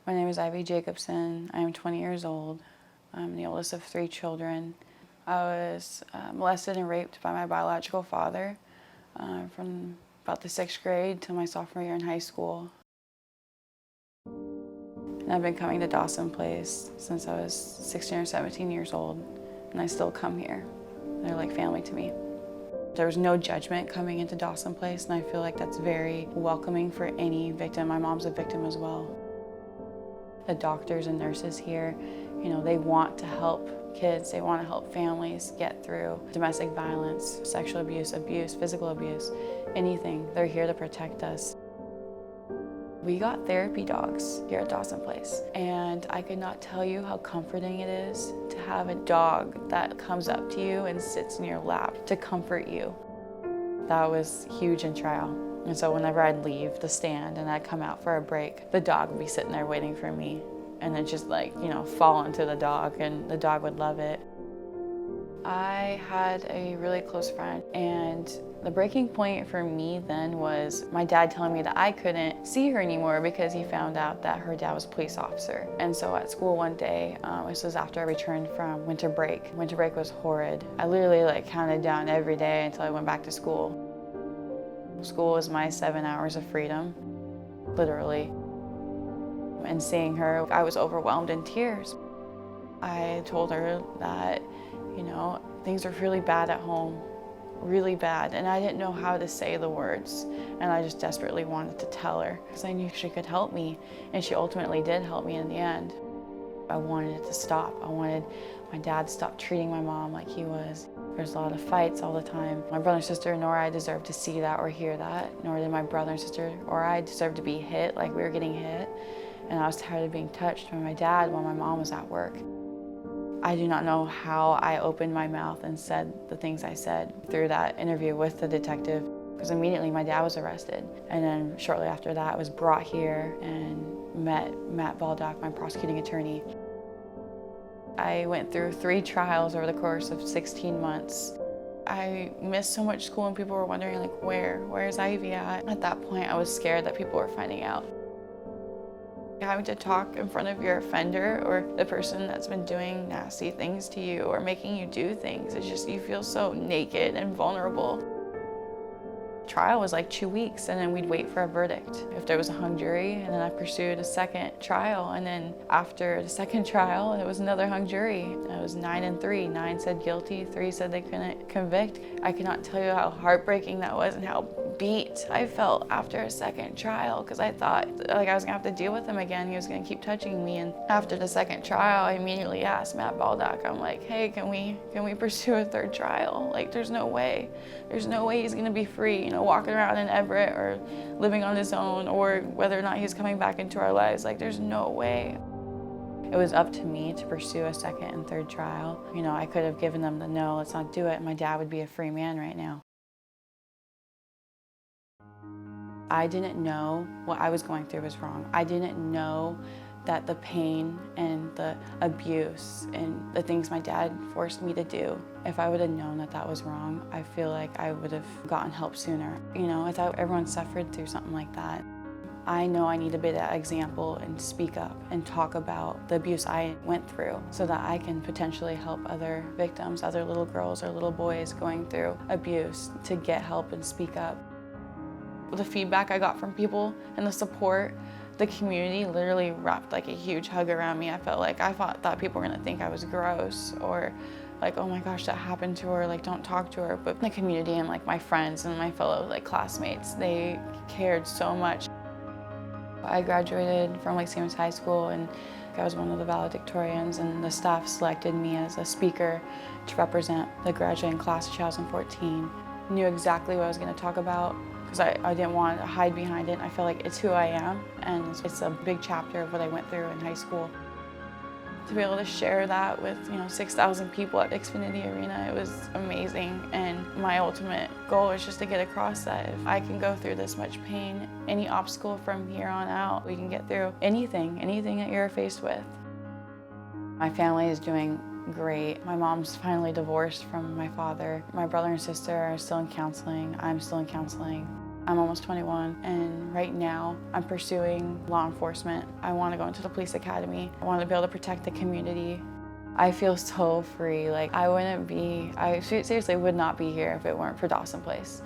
My name is Jacobsen. I am 20 years old. I'm the oldest of 3 children. I was molested and raped by my biological father from about the 6th grade till my sophomore year in high school. And I've been coming to Dawson Place since I was 16 or 17 years old, and I still come here. They're like family to me. There was no judgment coming into Dawson Place, and I feel like that's very welcoming for any victim. My mom's a victim as well. The doctors and nurses here, they want to help kids, they want to help families get through domestic violence, sexual abuse, physical abuse, anything. They're here to protect us. We got therapy dogs here at Dawson Place, and I could not tell you how comforting it is to have a dog that comes up to you and sits in your lap to comfort you. That was huge in trial. And so whenever I'd leave the stand and I'd come out for a break, the dog would be sitting there waiting for me. And then just fall into the dog, and the dog would love it. I had a really close friend, and the breaking point for me then was my dad telling me that I couldn't see her anymore because he found out that her dad was a police officer. And so at school one day, this was after I returned from winter break. Winter break was horrid. I literally counted down every day until I went back to school. School was my 7 hours of freedom, literally. And seeing her, I was overwhelmed in tears. I told her that, things were really bad at home, really bad, and I didn't know how to say the words, and I just desperately wanted to tell her because I knew she could help me, and she ultimately did help me in the end. I wanted it to stop. I wanted my dad to stop treating my mom like he was. There's a lot of fights all the time. My brother and sister, nor I deserved to see that or hear that, nor did my brother and sister or I deserve to be hit like we were getting hit. And I was tired of being touched by my dad while my mom was at work. I do not know how I opened my mouth and said the things I said through that interview with the detective, because immediately my dad was arrested. And then shortly after that, I was brought here and met Matt Baldock, my prosecuting attorney. I went through 3 trials over the course of 16 months. I missed so much school, and people were wondering, where's Ivy at? At that point, I was scared that people were finding out. Having to talk in front of your offender or the person that's been doing nasty things to you or making you do things, it's just, you feel so naked and vulnerable. Trial was 2 weeks, and then we'd wait for a verdict. If there was a hung jury, and then I pursued a second trial, and then after the second trial, it was another hung jury. It was 9 and 3. 9 said guilty, 3 said they couldn't convict. I cannot tell you how heartbreaking that was and how beat I felt after a second trial, because I thought I was gonna have to deal with him again. He was gonna keep touching me. And after the second trial, I immediately asked Matt Baldock, I'm like, hey, can we pursue a third trial? There's no way he's gonna be free, walking around in Everett or living on his own, or whether or not he's coming back into our lives. There's no way. It was up to me to pursue a second and third trial. I could have given them the no, let's not do it. My dad would be a free man right now. I didn't know what I was going through was wrong. I didn't know that the pain and the abuse and the things my dad forced me to do, if I would have known that that was wrong, I feel like I would have gotten help sooner. I thought everyone suffered through something like that. I know I need to be that example and speak up and talk about the abuse I went through so that I can potentially help other victims, other little girls or little boys going through abuse, to get help and speak up. The feedback I got from people and the support, the community literally wrapped a huge hug around me. I thought people were gonna think I was gross, or oh my gosh, that happened to her, don't talk to her. But the community and my friends and my fellow classmates, they cared so much. I graduated from St. Louis High School, and I was one of the valedictorians, and the staff selected me as a speaker to represent the graduating class of 2014. Knew exactly what I was gonna talk about, because I didn't want to hide behind it. I feel like it's who I am, and it's a big chapter of what I went through in high school. To be able to share that with 6,000 people at Xfinity Arena, it was amazing. And my ultimate goal is just to get across that if I can go through this much pain, any obstacle from here on out, we can get through anything that you're faced with. My family is doing great. My mom's finally divorced from my father. My brother and sister are still in counseling. I'm still in counseling. I'm almost 21, and right now I'm pursuing law enforcement. I want to go into the police academy. I want to be able to protect the community. I feel so free. Like, I seriously would not be here if it weren't for Dawson Place.